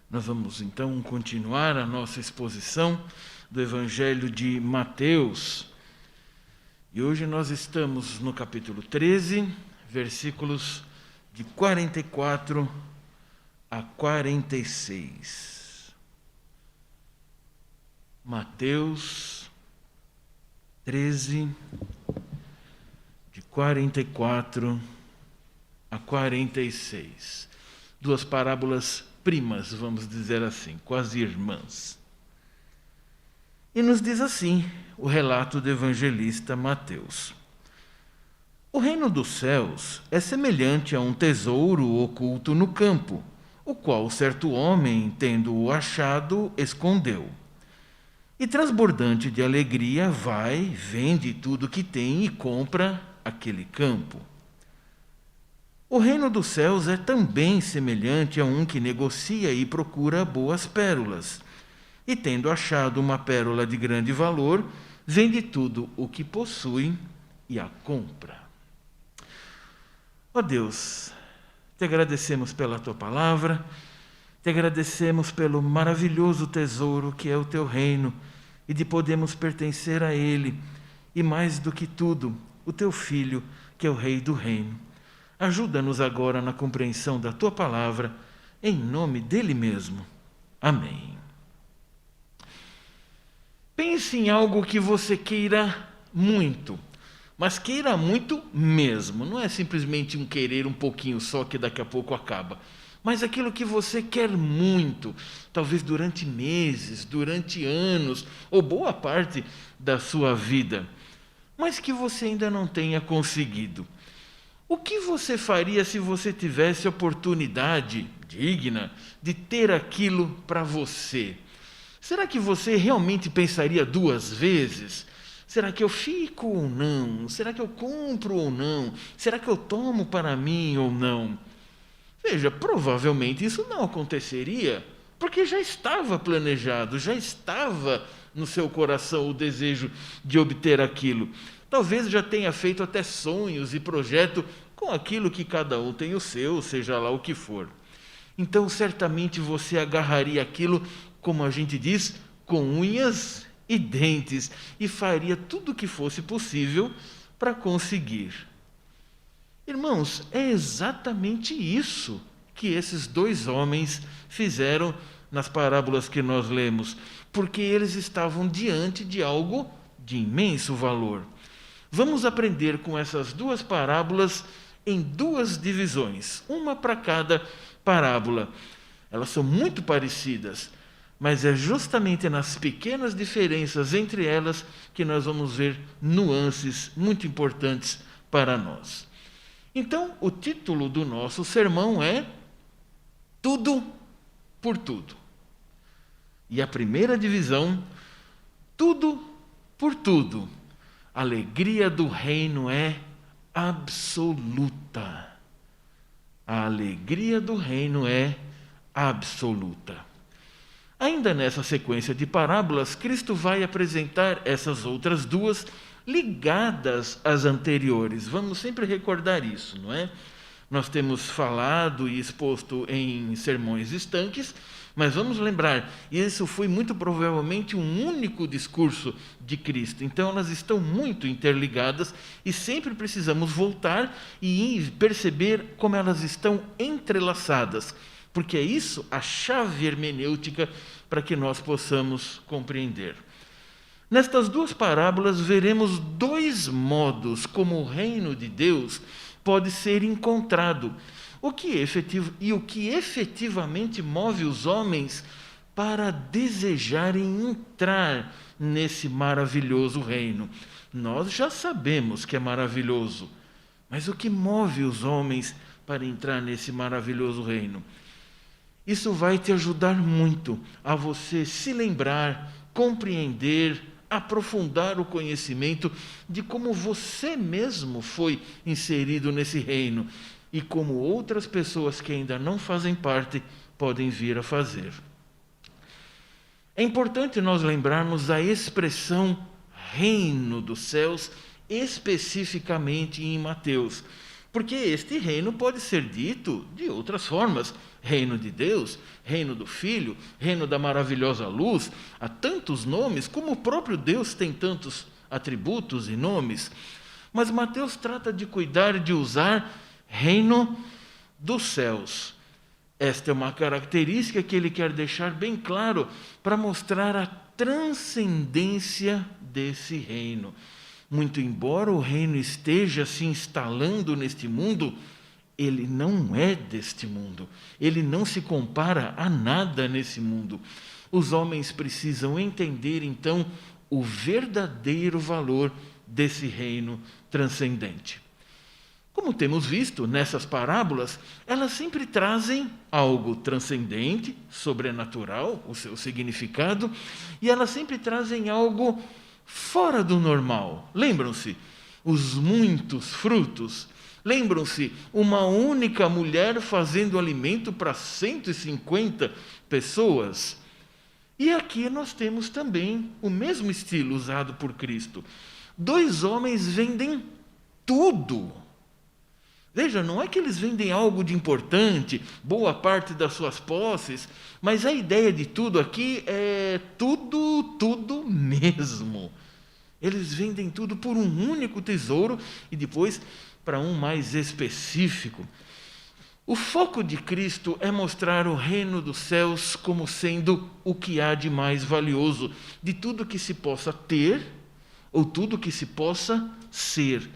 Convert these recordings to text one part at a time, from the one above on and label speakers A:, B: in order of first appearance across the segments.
A: Nós vamos então continuar a nossa exposição do Evangelho de Mateus. E hoje nós estamos no capítulo 13, versículos de 44 a 46. Mateus 13, de 44 a 46. Duas parábolas primas, vamos dizer assim, quase irmãs. E nos diz assim o relato do evangelista Mateus. O reino dos céus é semelhante a um tesouro oculto no campo, o qual certo homem, tendo-o achado, escondeu. E transbordante de alegria, vai, vende tudo que tem e compra aquele campo. O reino dos céus é também semelhante a um que negocia e procura boas pérolas. E tendo achado uma pérola de grande valor, vende tudo o que possui e a compra. Ó Deus, te agradecemos pela tua palavra, te agradecemos pelo maravilhoso tesouro que é o teu reino e de podermos pertencer a ele, e mais do que tudo, o teu Filho, que é o Rei do reino. Ajuda-nos agora na compreensão da tua palavra, em nome dele mesmo. Amém. Pense em algo que você queira muito, mas queira muito mesmo. Não é simplesmente um querer um pouquinho só que daqui a pouco acaba. Mas aquilo que você quer muito, talvez durante meses, durante anos, ou boa parte da sua vida, mas que você ainda não tenha conseguido. O que você faria se você tivesse oportunidade digna de ter aquilo para você? Será que você realmente pensaria duas vezes? Será que eu fico ou não? Será que eu compro ou não? Será que eu tomo para mim ou não? Veja, provavelmente isso não aconteceria, porque já estava planejado, já estava no seu coração o desejo de obter aquilo. Talvez já tenha feito até sonhos e projeto com aquilo que cada um tem o seu, seja lá o que for. Então, certamente você agarraria aquilo, como a gente diz, com unhas e dentes, e faria tudo o que fosse possível para conseguir. Irmãos, é exatamente isso que esses dois homens fizeram nas parábolas que nós lemos, porque eles estavam diante de algo de imenso valor. Vamos aprender com essas duas parábolas em duas divisões, uma para cada parábola. Elas são muito parecidas, mas é justamente nas pequenas diferenças entre elas que nós vamos ver nuances muito importantes para nós. Então, o título do nosso sermão é Tudo por Tudo. E a primeira divisão, Tudo por Tudo. A alegria do reino é absoluta. A alegria do reino é absoluta. Ainda nessa sequência de parábolas, Cristo vai apresentar essas outras duas ligadas às anteriores. Vamos sempre recordar isso, não é? Nós temos falado e exposto em sermões estanques, mas vamos lembrar, isso foi muito provavelmente um único discurso de Cristo. Então elas estão muito interligadas e sempre precisamos voltar e perceber como elas estão entrelaçadas, porque é isso a chave hermenêutica para que nós possamos compreender. Nestas duas parábolas veremos dois modos como o reino de Deus pode ser encontrado, o que efetivamente move os homens para desejarem entrar nesse maravilhoso reino. Nós já sabemos que é maravilhoso, mas o que move os homens para entrar nesse maravilhoso reino? Isso vai te ajudar muito a você se lembrar, compreender, aprofundar o conhecimento de como você mesmo foi inserido nesse reino e como outras pessoas que ainda não fazem parte podem vir a fazer. É importante nós lembrarmos a expressão reino dos céus, especificamente em Mateus, Porque este reino pode ser dito de outras formas: reino de Deus, reino do Filho, reino da maravilhosa luz. Há tantos nomes, como o próprio Deus tem tantos atributos e nomes. Mas Mateus trata de cuidar de usar reino dos céus. Esta é uma característica que ele quer deixar bem claro para mostrar a transcendência desse reino. Muito embora o reino esteja se instalando neste mundo, ele não é deste mundo. Ele não se compara a nada nesse mundo. Os homens precisam entender, então, o verdadeiro valor desse reino transcendente. Como temos visto nessas parábolas, elas sempre trazem algo transcendente, sobrenatural, o seu significado, e elas sempre trazem algo fora do normal. Lembram-se? Os muitos frutos. Lembram-se? Uma única mulher fazendo alimento para 150 pessoas. E aqui nós temos também o mesmo estilo usado por Cristo. 2 homens vendem tudo. Veja, não é que eles vendem algo de importante, boa parte das suas posses, mas a ideia de tudo aqui é tudo mesmo. Eles vendem tudo por um único tesouro e depois para um mais específico. O foco de Cristo é mostrar o reino dos céus como sendo o que há de mais valioso, de tudo que se possa ter ou tudo que se possa ser.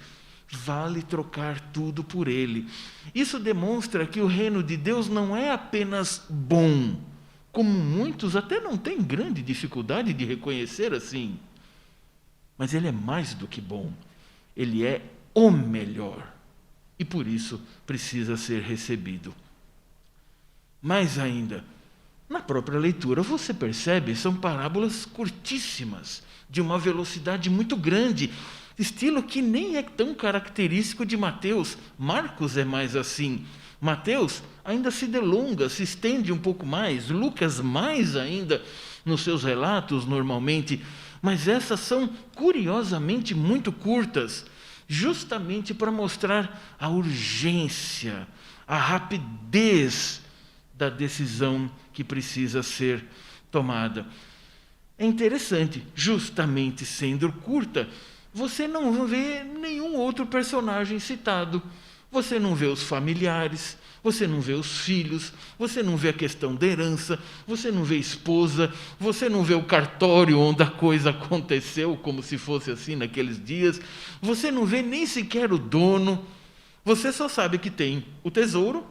A: Vale trocar tudo por ele. Isso demonstra que o reino de Deus não é apenas bom, como muitos até não têm grande dificuldade de reconhecer assim. Mas ele é mais do que bom. Ele é o melhor. E por isso precisa ser recebido. Mais ainda, na própria leitura você percebe, são parábolas curtíssimas, de uma velocidade muito grande, estilo que nem é tão característico de Mateus. Marcos é mais assim. Mateus ainda se delonga, se estende um pouco mais. Lucas mais ainda nos seus relatos normalmente. Mas essas são curiosamente muito curtas, justamente para mostrar a urgência, a rapidez da decisão que precisa ser tomada. É interessante, justamente sendo curta, você não vê nenhum outro personagem citado. Você não vê os familiares, você não vê os filhos, você não vê a questão da herança, você não vê a esposa, você não vê o cartório onde a coisa aconteceu, como se fosse assim naqueles dias, você não vê nem sequer o dono, você só sabe que tem o tesouro,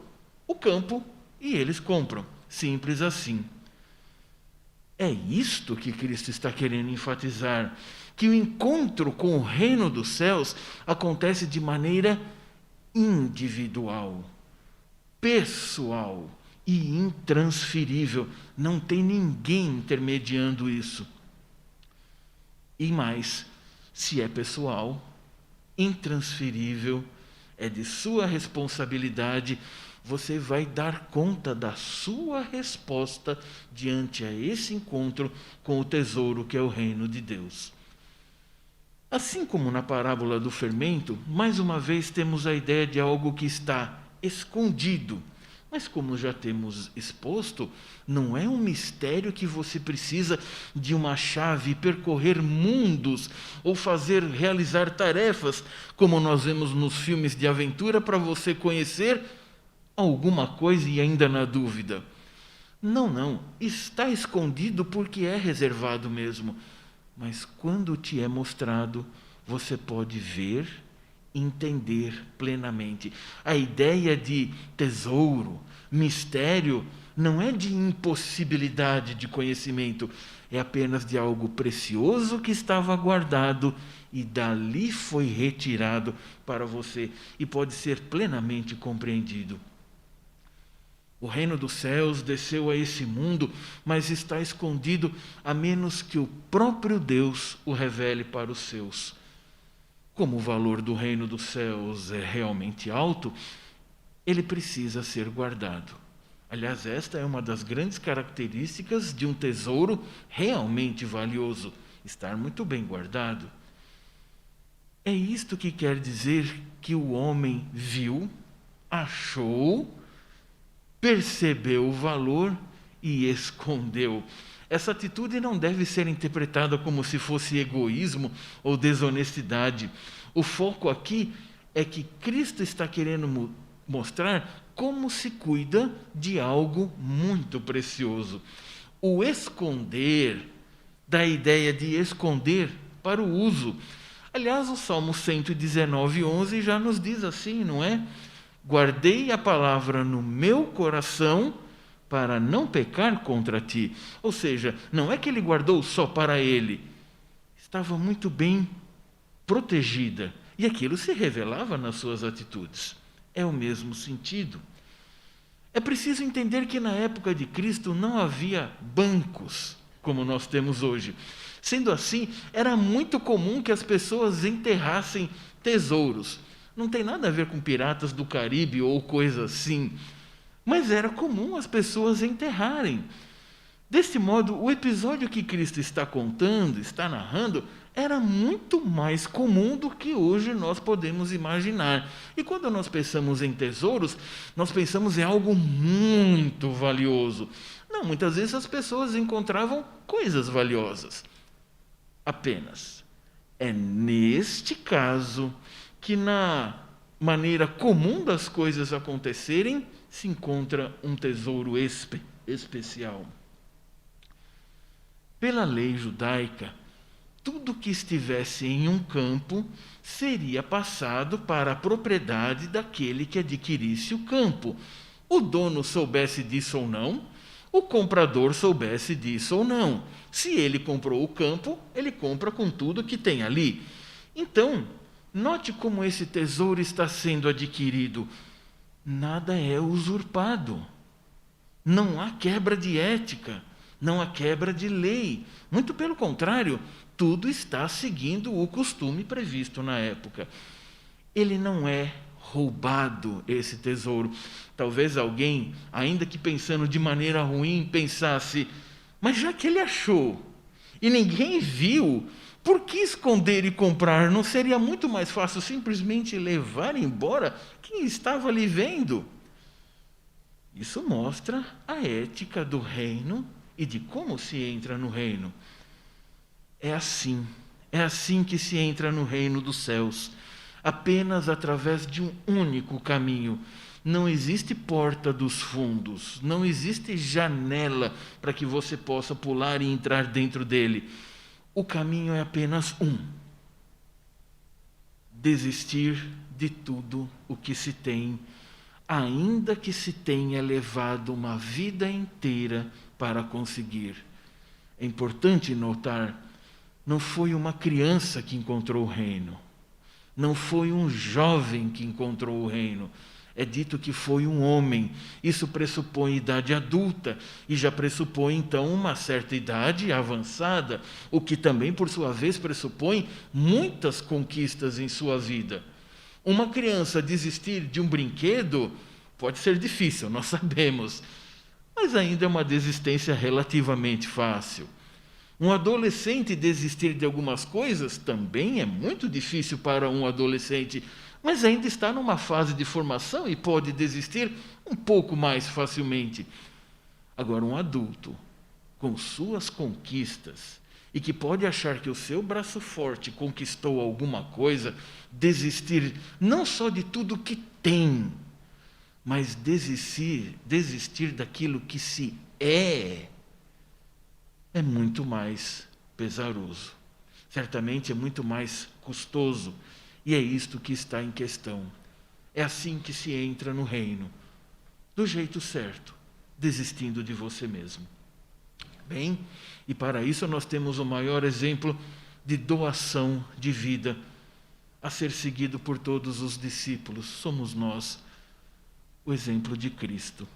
A: o campo e eles compram. Simples assim. É isto que Cristo está querendo enfatizar, que o encontro com o reino dos céus acontece de maneira individual, pessoal e intransferível. Não tem ninguém intermediando isso. E mais, se é pessoal, intransferível, é de sua responsabilidade, você vai dar conta da sua resposta diante a esse encontro com o tesouro que é o reino de Deus. Assim como na parábola do fermento, mais uma vez temos a ideia de algo que está escondido. Mas como já temos exposto, não é um mistério que você precisa de uma chave percorrer mundos ou realizar tarefas, como nós vemos nos filmes de aventura, para você conhecer alguma coisa e ainda na dúvida. Não. Está escondido porque é reservado mesmo. Mas quando te é mostrado, você pode ver, entender plenamente. A ideia de tesouro, mistério, não é de impossibilidade de conhecimento, é apenas de algo precioso que estava guardado e dali foi retirado para você e pode ser plenamente compreendido. O reino dos céus desceu a esse mundo, mas está escondido a menos que o próprio Deus o revele para os seus. Como o valor do reino dos céus é realmente alto, ele precisa ser guardado. Aliás, esta é uma das grandes características de um tesouro realmente valioso, estar muito bem guardado. É isto que quer dizer que o homem viu, achou, percebeu o valor e escondeu. Essa atitude não deve ser interpretada como se fosse egoísmo ou desonestidade. O foco aqui é que Cristo está querendo mostrar como se cuida de algo muito precioso. O esconder, da ideia de esconder para o uso. Aliás, o Salmo 119:11 já nos diz assim, não é? Guardei a palavra no meu coração para não pecar contra ti. Ou seja, não é que ele guardou só para ele. Estava muito bem protegida. E aquilo se revelava nas suas atitudes. É o mesmo sentido. É preciso entender que na época de Cristo não havia bancos como nós temos hoje. Sendo assim, era muito comum que as pessoas enterrassem tesouros. Não tem nada a ver com piratas do Caribe ou coisa assim, mas era comum as pessoas enterrarem. Deste modo, o episódio que Cristo está contando, está narrando, era muito mais comum do que hoje nós podemos imaginar. E quando nós pensamos em tesouros, nós pensamos em algo muito valioso. Não, muitas vezes as pessoas encontravam coisas valiosas. Apenas. É neste caso que na maneira comum das coisas acontecerem, se encontra um tesouro especial. Pela lei judaica, tudo que estivesse em um campo seria passado para a propriedade daquele que adquirisse o campo. O dono soubesse disso ou não, o comprador soubesse disso ou não. Se ele comprou o campo, ele compra com tudo que tem ali. Então, note como esse tesouro está sendo adquirido. Nada é usurpado. Não há quebra de ética. Não há quebra de lei. Muito pelo contrário, tudo está seguindo o costume previsto na época. Ele não é roubado, esse tesouro. Talvez alguém, ainda que pensando de maneira ruim, pensasse, mas já que ele achou e ninguém viu, por que esconder e comprar? Não seria muito mais fácil simplesmente levar embora quem estava ali vendo? Isso mostra a ética do reino e de como se entra no reino. É assim que se entra no reino dos céus, apenas através de um único caminho. Não existe porta dos fundos, não existe janela para que você possa pular e entrar dentro dele. O caminho é apenas um: desistir de tudo o que se tem, ainda que se tenha levado uma vida inteira para conseguir. É importante notar, não foi uma criança que encontrou o reino, não foi um jovem que encontrou o reino. É dito que foi um homem. Isso pressupõe idade adulta e já pressupõe então uma certa idade avançada, o que também por sua vez pressupõe muitas conquistas em sua vida. Uma criança desistir de um brinquedo pode ser difícil, nós sabemos, mas ainda é uma desistência relativamente fácil. Um adolescente desistir de algumas coisas também é muito difícil para um adolescente, mas ainda está numa fase de formação e pode desistir um pouco mais facilmente. Agora, um adulto com suas conquistas e que pode achar que o seu braço forte conquistou alguma coisa, desistir não só de tudo que tem, mas desistir daquilo que se é muito mais pesaroso. Certamente é muito mais custoso. E é isto que está em questão. É assim que se entra no reino, do jeito certo, desistindo de você mesmo. Bem, e para isso nós temos o maior exemplo de doação de vida a ser seguido por todos os discípulos. Somos nós, o exemplo de Cristo.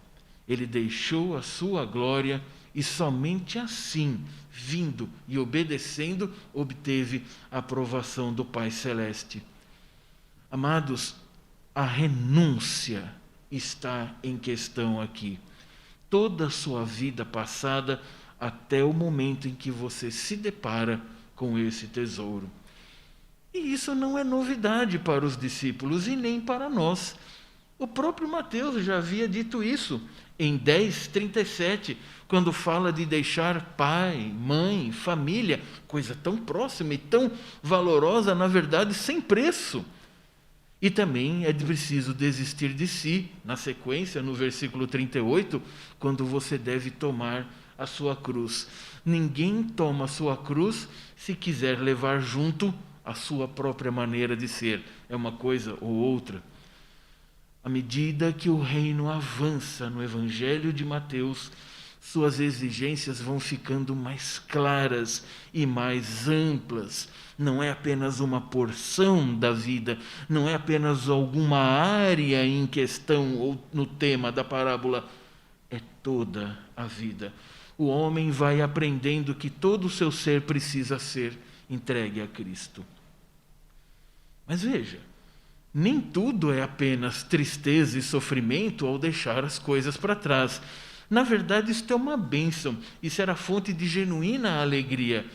A: Ele deixou a sua glória e somente assim, vindo e obedecendo, obteve a aprovação do Pai Celeste. Amados, a renúncia está em questão aqui. Toda a sua vida passada até o momento em que você se depara com esse tesouro. E isso não é novidade para os discípulos e nem para nós. O próprio Mateus já havia dito isso em 10:37, quando fala de deixar pai, mãe, família, coisa tão próxima e tão valorosa, na verdade, sem preço. E também é preciso desistir de si, na sequência, no versículo 38, quando você deve tomar a sua cruz. Ninguém toma a sua cruz se quiser levar junto a sua própria maneira de ser. É uma coisa ou outra. À medida que o reino avança no Evangelho de Mateus, suas exigências vão ficando mais claras e mais amplas. Não é apenas uma porção da vida, não é apenas alguma área em questão ou no tema da parábola, é toda a vida. O homem vai aprendendo que todo o seu ser precisa ser entregue a Cristo. Mas veja, nem tudo é apenas tristeza e sofrimento ao deixar as coisas para trás. Na verdade, isto é uma bênção, isso era fonte de genuína alegria.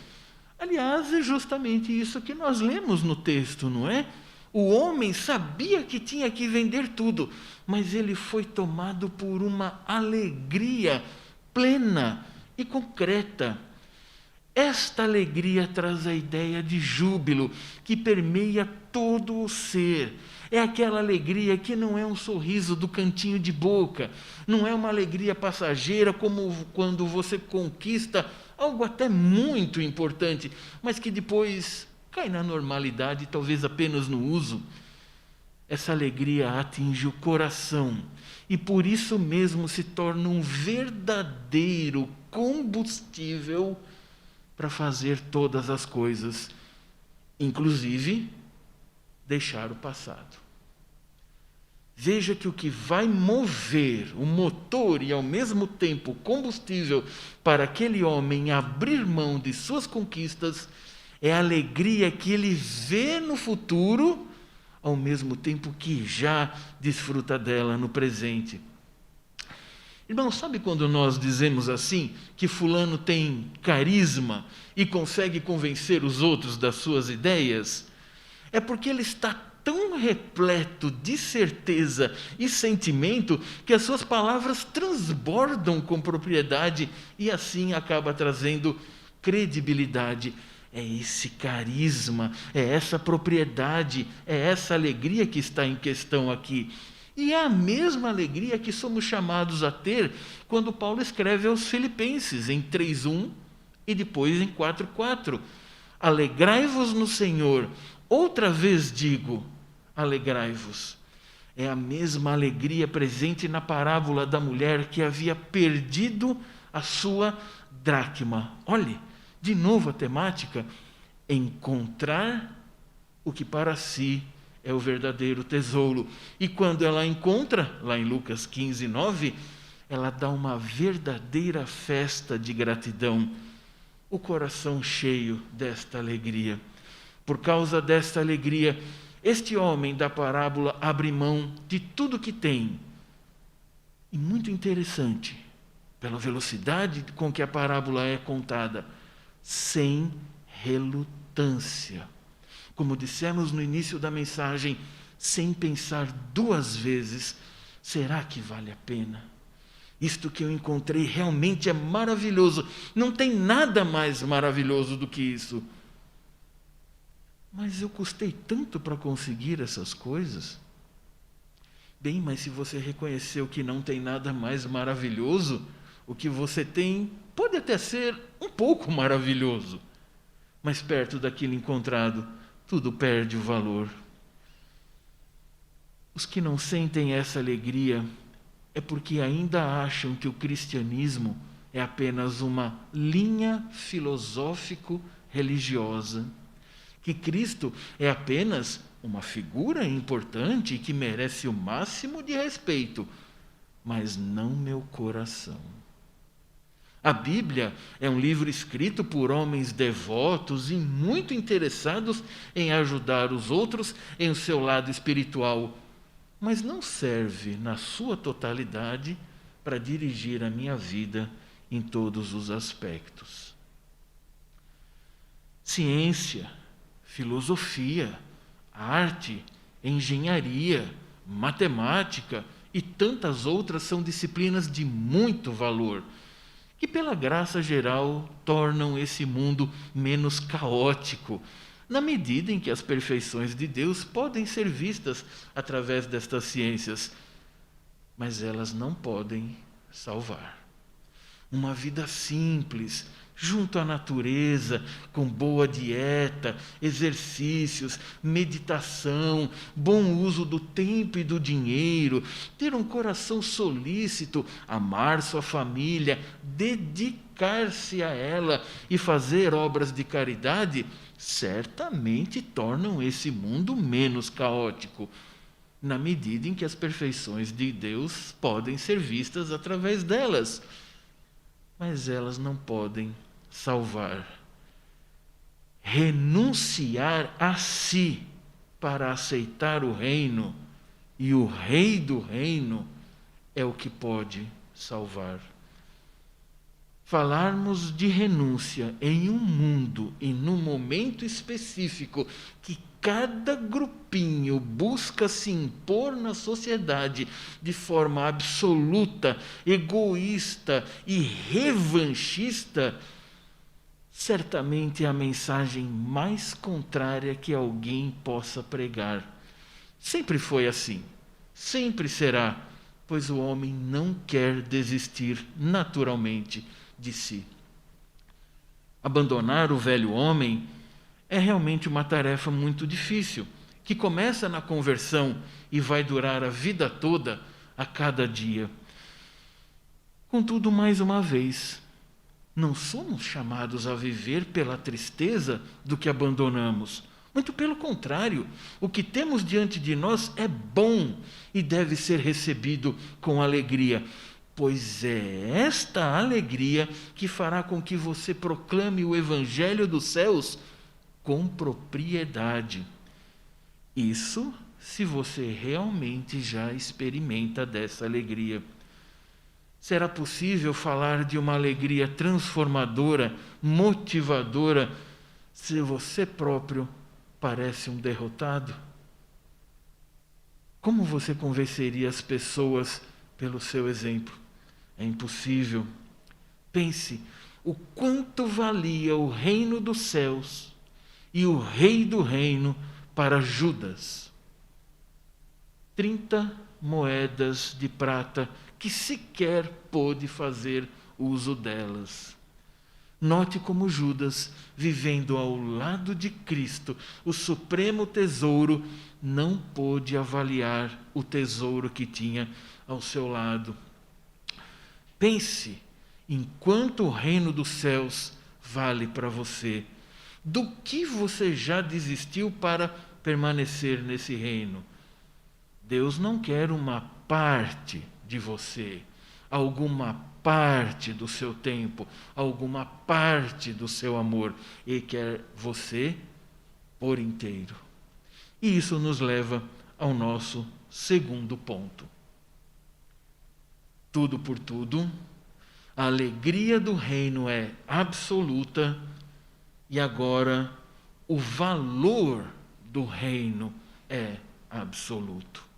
A: Aliás, é justamente isso que nós lemos no texto, não é? O homem sabia que tinha que vender tudo, mas ele foi tomado por uma alegria plena e concreta. Esta alegria traz a ideia de júbilo que permeia todo o ser. É aquela alegria que não é um sorriso do cantinho de boca, não é uma alegria passageira como quando você conquista algo até muito importante, mas que depois cai na normalidade, talvez apenas no uso. Essa alegria atinge o coração e por isso mesmo se torna um verdadeiro combustível para fazer todas as coisas, inclusive deixar o passado. Veja que o que vai mover o motor e ao mesmo tempo o combustível para aquele homem abrir mão de suas conquistas é a alegria que ele vê no futuro, ao mesmo tempo que já desfruta dela no presente. Irmão, sabe quando nós dizemos assim, que fulano tem carisma e consegue convencer os outros das suas ideias? É porque ele está tão repleto de certeza e sentimento que as suas palavras transbordam com propriedade e assim acaba trazendo credibilidade. É esse carisma, é essa propriedade, é essa alegria que está em questão aqui. E é a mesma alegria que somos chamados a ter quando Paulo escreve aos Filipenses, em 3:1 e depois em 4:4. Alegrai-vos no Senhor. Outra vez digo, alegrai-vos. É a mesma alegria presente na parábola da mulher que havia perdido a sua dracma. Olhe, de novo a temática, encontrar o que para si é o verdadeiro tesouro. E quando ela encontra, lá em Lucas 15:9, ela dá uma verdadeira festa de gratidão. O coração cheio desta alegria. Por causa desta alegria, este homem da parábola abre mão de tudo que tem. E muito interessante, pela velocidade com que a parábola é contada, sem relutância. Como dissemos no início da mensagem, sem pensar duas vezes, será que vale a pena? Isto que eu encontrei realmente é maravilhoso. Não tem nada mais maravilhoso do que isso. Mas eu custei tanto para conseguir essas coisas. Bem, mas se você reconheceu que não tem nada mais maravilhoso, o que você tem pode até ser um pouco maravilhoso. Mas perto daquilo encontrado, tudo perde o valor. Os que não sentem essa alegria é porque ainda acham que o cristianismo é apenas uma linha filosófico-religiosa, que Cristo é apenas uma figura importante e que merece o máximo de respeito, mas não meu coração. A Bíblia é um livro escrito por homens devotos e muito interessados em ajudar os outros em o seu lado espiritual, mas não serve na sua totalidade para dirigir a minha vida em todos os aspectos. Ciência, filosofia, arte, engenharia, matemática e tantas outras são disciplinas de muito valor, que pela graça geral tornam esse mundo menos caótico, na medida em que as perfeições de Deus podem ser vistas através destas ciências, mas elas não podem salvar. Uma vida simples, junto à natureza, com boa dieta, exercícios, meditação, bom uso do tempo e do dinheiro, ter um coração solícito, amar sua família, dedicar-se a ela e fazer obras de caridade, certamente tornam esse mundo menos caótico, na medida em que as perfeições de Deus podem ser vistas através delas. Mas elas não podem salvar. Renunciar a si para aceitar o reino, e o rei do reino é o que pode salvar. Falarmos de renúncia em um mundo e num momento específico que cada grupinho busca se impor na sociedade de forma absoluta, egoísta e revanchista, certamente é a mensagem mais contrária que alguém possa pregar. Sempre foi assim, sempre será, pois o homem não quer desistir naturalmente de si. Abandonar o velho homem é realmente uma tarefa muito difícil, que começa na conversão e vai durar a vida toda, a cada dia. Contudo, mais uma vez, não somos chamados a viver pela tristeza do que abandonamos. Muito pelo contrário, o que temos diante de nós é bom e deve ser recebido com alegria, pois é esta alegria que fará com que você proclame o Evangelho dos céus com propriedade. Isso se você realmente já experimenta dessa alegria. Será possível falar de uma alegria transformadora, motivadora, se você próprio parece um derrotado? Como você convenceria as pessoas pelo seu exemplo? É impossível. Pense o quanto valia o reino dos céus e o rei do reino para Judas. 30 moedas de prata que sequer pôde fazer uso delas. Note como Judas, vivendo ao lado de Cristo, o supremo tesouro, não pôde avaliar o tesouro que tinha ao seu lado. Pense em quanto o reino dos céus vale para você. Do que você já desistiu para permanecer nesse reino? Deus não quer uma parte de você, alguma parte do seu tempo, alguma parte do seu amor. Ele quer você por inteiro. E isso nos leva ao nosso segundo ponto. Tudo por tudo, a alegria do reino é absoluta e agora o valor do reino é absoluto.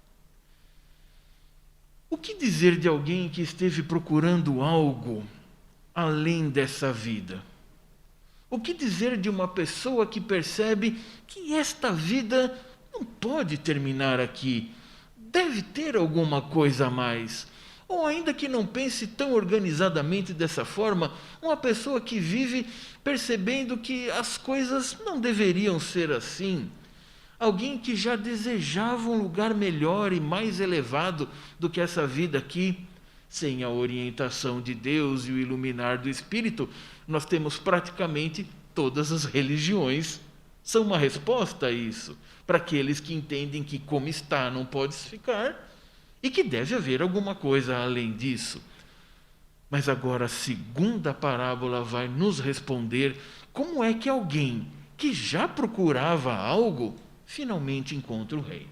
A: O que dizer de alguém que esteve procurando algo além dessa vida? O que dizer de uma pessoa que percebe que esta vida não pode terminar aqui? Deve ter alguma coisa a mais. Ou ainda que não pense tão organizadamente dessa forma, uma pessoa que vive percebendo que as coisas não deveriam ser assim. Alguém que já desejava um lugar melhor e mais elevado do que essa vida aqui. Sem a orientação de Deus e o iluminar do Espírito, nós temos praticamente todas as religiões. São uma resposta a isso, para aqueles que entendem que como está não pode ficar e que deve haver alguma coisa além disso. Mas agora a segunda parábola vai nos responder como é que alguém que já procurava algo finalmente encontra o reino.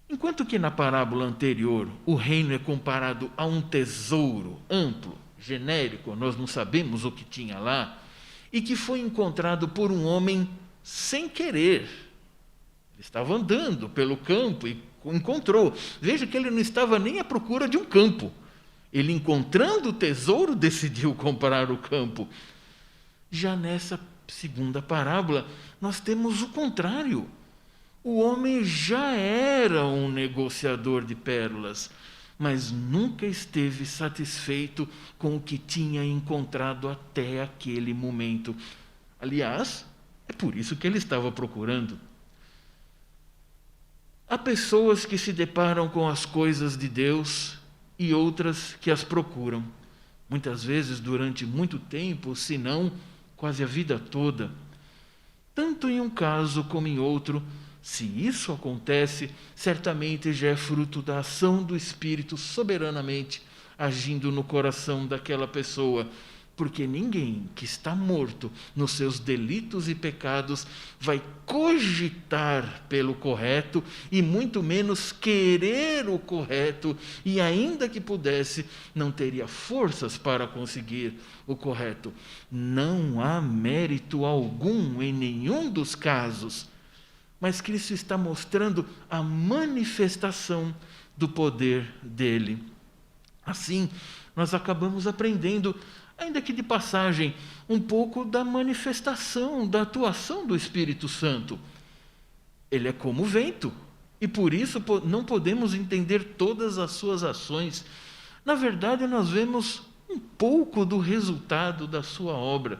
A: Enquanto que na parábola anterior o reino é comparado a um tesouro amplo, genérico, nós não sabemos o que tinha lá, e que foi encontrado por um homem sem querer. Ele estava andando pelo campo e encontrou. Veja que ele não estava nem à procura de um campo. Ele, encontrando o tesouro, decidiu comprar o campo. Já nessa segunda parábola, nós temos o contrário. O homem já era um negociador de pérolas, mas nunca esteve satisfeito com o que tinha encontrado até aquele momento. Aliás, é por isso que ele estava procurando. Há pessoas que se deparam com as coisas de Deus e outras que as procuram, muitas vezes durante muito tempo, se não quase a vida toda. Tanto em um caso como em outro, se isso acontece, certamente já é fruto da ação do Espírito soberanamente agindo no coração daquela pessoa, porque ninguém que está morto nos seus delitos e pecados vai cogitar pelo correto e muito menos querer o correto, e ainda que pudesse, não teria forças para conseguir o correto. Não há mérito algum em nenhum dos casos, mas Cristo está mostrando a manifestação do poder dele. Assim, nós acabamos aprendendo, ainda que de passagem, um pouco da manifestação, da atuação do Espírito Santo. Ele é como o vento, e por isso não podemos entender todas as suas ações. Na verdade, nós vemos um pouco do resultado da sua obra,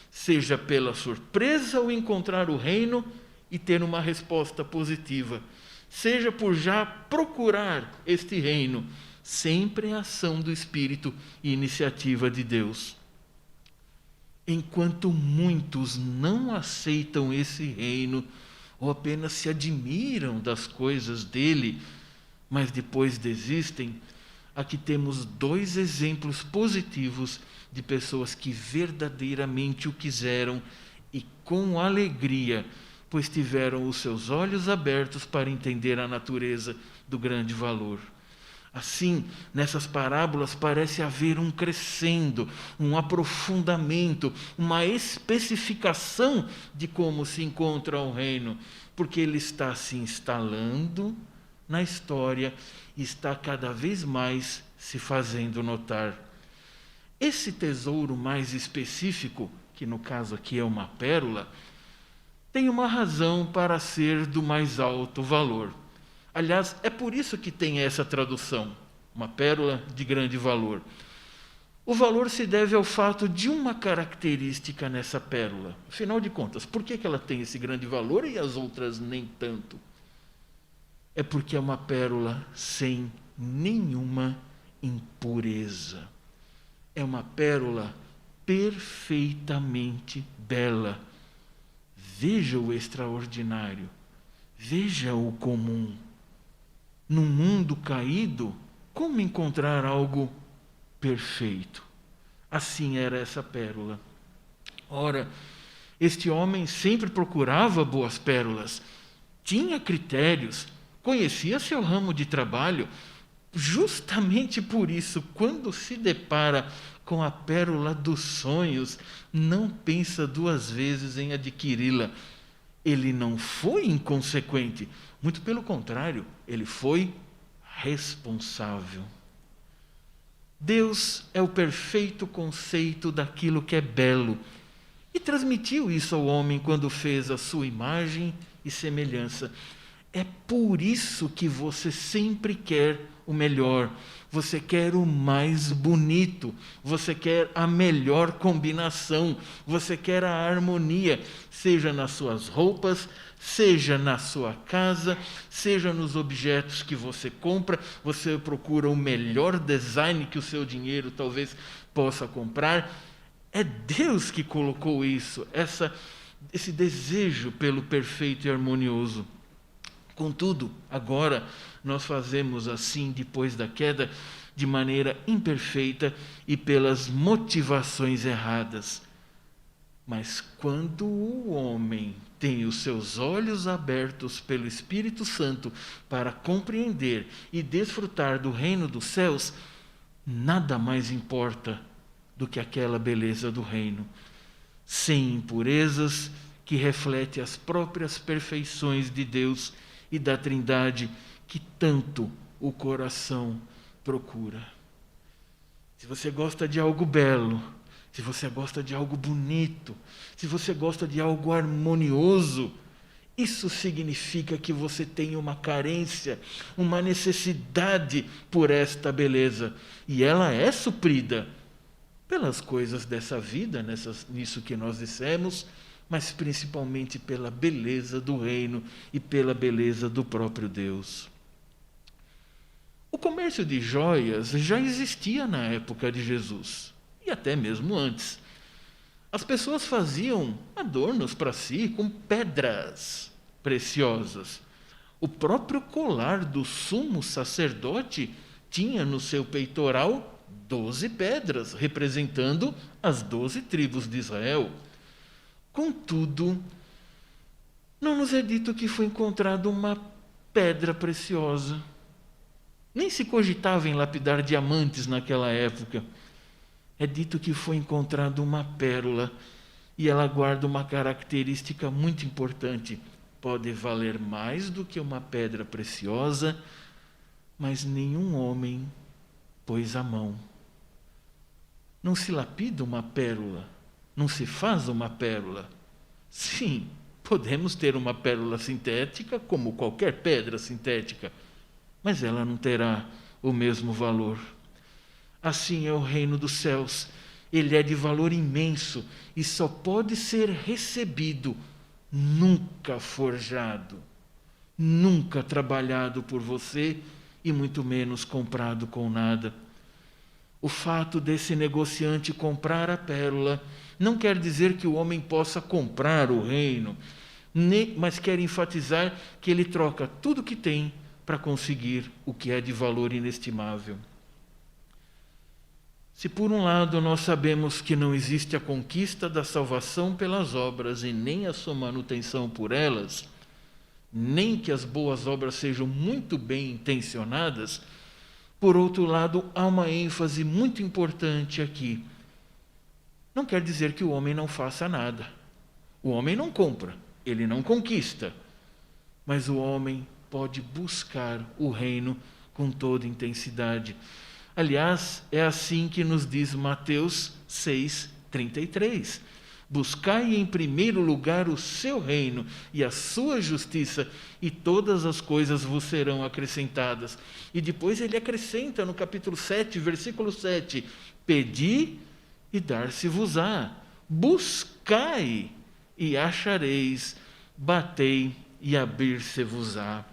A: seja pela surpresa ao encontrar o reino e ter uma resposta positiva, seja por já procurar este reino. Sempre a ação do Espírito e iniciativa de Deus. Enquanto muitos não aceitam esse reino, ou apenas se admiram das coisas dele, mas depois desistem, aqui temos dois exemplos positivos de pessoas que verdadeiramente o quiseram e com alegria, pois tiveram os seus olhos abertos para entender a natureza do grande valor. Assim, nessas parábolas parece haver um crescendo, um aprofundamento, uma especificação de como se encontra o reino, porque ele está se instalando na história e está cada vez mais se fazendo notar. Esse tesouro mais específico, que no caso aqui é uma pérola, tem uma razão para ser do mais alto valor. Aliás, é por isso que tem essa tradução, uma pérola de grande valor. O valor se deve ao fato de uma característica nessa pérola. Afinal de contas, por que ela tem esse grande valor e as outras nem tanto? É porque é uma pérola sem nenhuma impureza. É uma pérola perfeitamente bela. Veja o extraordinário, veja o comum. Num mundo caído, como encontrar algo perfeito? Assim era essa pérola. Ora, este homem sempre procurava boas pérolas, tinha critérios, conhecia seu ramo de trabalho. Justamente por isso, quando se depara com a pérola dos sonhos, não pensa duas vezes em adquiri-la. Ele não foi inconsequente, muito pelo contrário, ele foi responsável. Deus é o perfeito conceito daquilo que é belo e transmitiu isso ao homem quando fez a sua imagem e semelhança. É por isso que você sempre quer o melhor, você quer o mais bonito, você quer a melhor combinação, você quer a harmonia, seja nas suas roupas, seja na sua casa, seja nos objetos que você compra, você procura o melhor design que o seu dinheiro talvez possa comprar. É Deus que colocou isso, esse desejo pelo perfeito e harmonioso. Contudo, agora nós fazemos assim depois da queda, de maneira imperfeita e pelas motivações erradas. Mas quando o homem tem os seus olhos abertos pelo Espírito Santo para compreender e desfrutar do reino dos céus, nada mais importa do que aquela beleza do reino. sem impurezas, que reflete as próprias perfeições de Deus e da Trindade que tanto o coração procura. Se você gosta de algo belo, se você gosta de algo bonito, se você gosta de algo harmonioso, isso significa que você tem uma carência, uma necessidade por esta beleza. E ela é suprida pelas coisas dessa vida, nisso que nós dissemos, mas principalmente pela beleza do reino e pela beleza do próprio Deus. O comércio de joias já existia na época de Jesus, e até mesmo antes. As pessoas faziam adornos para si com pedras preciosas. O próprio colar do sumo sacerdote tinha no seu peitoral 12 pedras, representando as 12 tribos de Israel. Contudo, não nos é dito que foi encontrada uma pedra preciosa. Nem se cogitava em lapidar diamantes naquela época. É dito que foi encontrada uma pérola, e ela guarda uma característica muito importante. Pode valer mais do que uma pedra preciosa, mas nenhum homem pôs a mão. Não se lapida uma pérola, não se faz uma pérola. Sim, podemos ter uma pérola sintética, como qualquer pedra sintética, mas ela não terá o mesmo valor. Assim é o reino dos céus. Ele é de valor imenso e só pode ser recebido, nunca forjado, nunca trabalhado por você e muito menos comprado com nada. O fato desse negociante comprar a pérola não quer dizer que o homem possa comprar o reino, mas quer enfatizar que ele troca tudo que tem para conseguir o que é de valor inestimável. Se por um lado nós sabemos que não existe a conquista da salvação pelas obras e nem a sua manutenção por elas, nem que as boas obras sejam muito bem intencionadas, por outro lado há uma ênfase muito importante aqui. Não quer dizer que o homem não faça nada. O homem não compra, ele não conquista, mas o homem pode buscar o reino com toda intensidade. Aliás, é assim que nos diz Mateus 6:33. Buscai em primeiro lugar o seu reino e a sua justiça, e todas as coisas vos serão acrescentadas. E depois ele acrescenta no capítulo 7, versículo 7, pedi e dar-se-vos-á, buscai e achareis, batei e abrir-se-vos-á.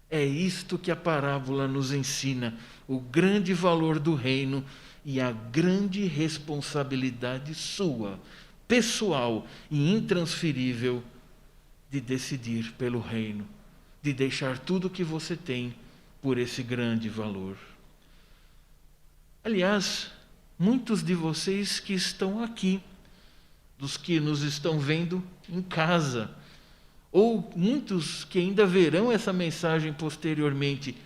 A: É isto que a parábola nos ensina, o grande valor do reino e a grande responsabilidade sua, pessoal e intransferível, de decidir pelo reino, de deixar tudo o que você tem por esse grande valor. Aliás, muitos de vocês que estão aqui, dos que nos estão vendo em casa, ou muitos que ainda verão essa mensagem posteriormente,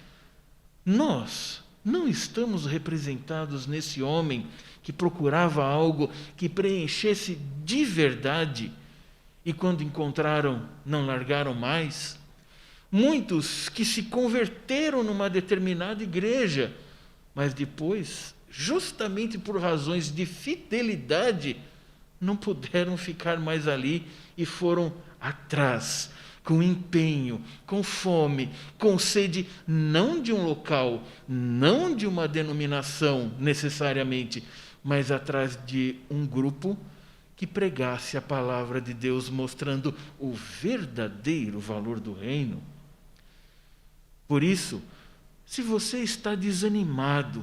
A: nós não estamos representados nesse homem que procurava algo que preenchesse de verdade e quando encontraram não largaram mais? Muitos que se converteram numa determinada igreja, mas depois, justamente por razões de fidelidade, não puderam ficar mais ali e foram atrás, com empenho, com fome, com sede, não de um local, não de uma denominação necessariamente, mas atrás de um grupo que pregasse a palavra de Deus, mostrando o verdadeiro valor do reino. Por isso, se você está desanimado,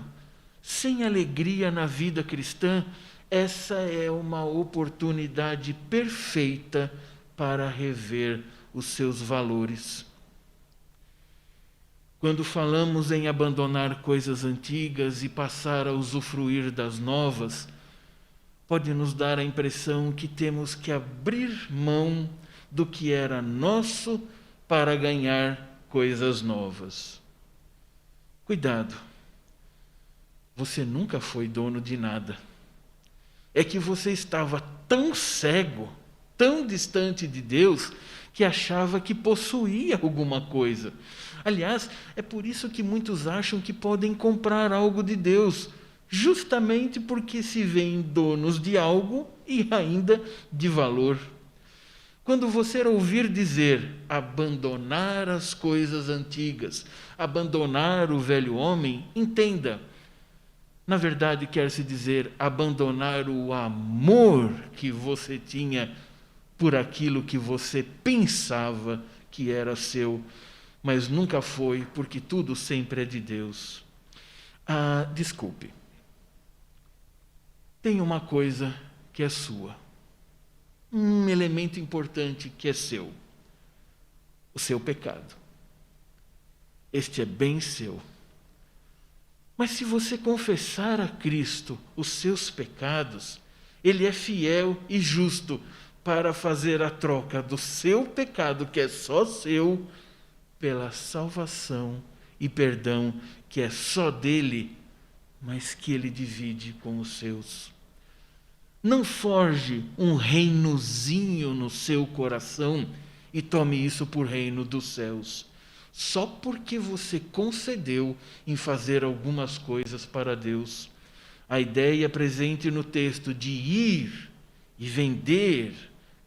A: sem alegria na vida cristã, essa é uma oportunidade perfeita para rever os seus valores. Quando falamos em abandonar coisas antigas e passar a usufruir das novas, pode nos dar a impressão que temos que abrir mão do que era nosso para ganhar coisas novas. Cuidado, você nunca foi dono de nada. É que você estava tão cego, tão distante de Deus, que achava que possuía alguma coisa. Aliás, é por isso que muitos acham que podem comprar algo de Deus, justamente porque se veem donos de algo e ainda de valor. Quando você ouvir dizer abandonar as coisas antigas, abandonar o velho homem, entenda. Na verdade, quer-se dizer abandonar o amor que você tinha por aquilo que você pensava que era seu, mas nunca foi, porque tudo sempre é de Deus. Desculpe. Tem uma coisa que é sua. Um elemento importante que é seu. O seu pecado. Este é bem seu. Mas se você confessar a Cristo os seus pecados, Ele é fiel e justo para fazer a troca do seu pecado, que é só seu, pela salvação e perdão, que é só dele, mas que Ele divide com os seus. Não forge um reinozinho no seu coração e tome isso por reino dos céus, só porque você concedeu em fazer algumas coisas para Deus. A ideia presente no texto de ir e vender,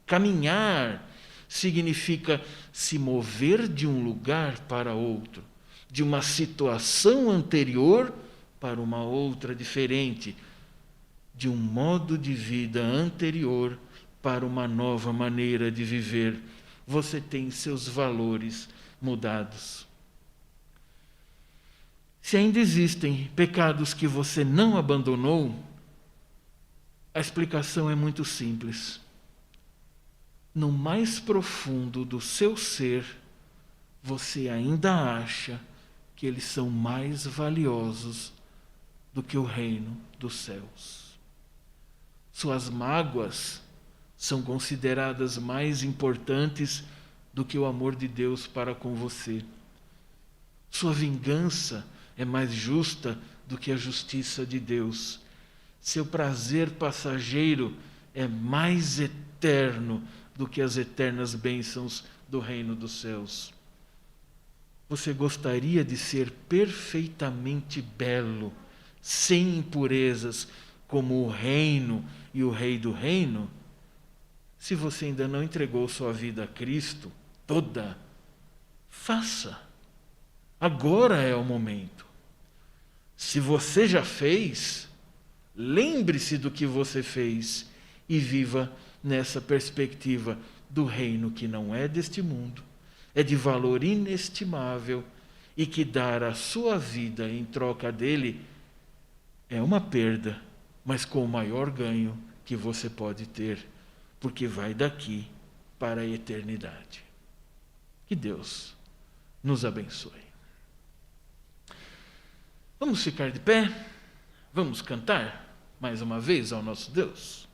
A: caminhar, significa se mover de um lugar para outro, de uma situação anterior para uma outra diferente, de um modo de vida anterior para uma nova maneira de viver. Você tem seus valores mudados. Se ainda existem pecados que você não abandonou, a explicação é muito simples. No mais profundo do seu ser, você ainda acha que eles são mais valiosos do que o reino dos céus. Suas mágoas são consideradas mais importantes do que o amor de Deus para com você. Sua vingança é mais justa do que a justiça de Deus. Seu prazer passageiro é mais eterno do que as eternas bênçãos do reino dos céus. Você gostaria de ser perfeitamente belo, sem impurezas, como o reino e o rei do reino? Se você ainda não entregou sua vida a Cristo toda, faça. Agora é o momento. Se você já fez, lembre-se do que você fez e viva nessa perspectiva do reino que não é deste mundo, é de valor inestimável e que dar a sua vida em troca dele é uma perda, mas com o maior ganho que você pode ter, porque vai daqui para a eternidade. Que Deus nos abençoe. Vamos ficar de pé? Vamos cantar mais uma vez ao nosso Deus?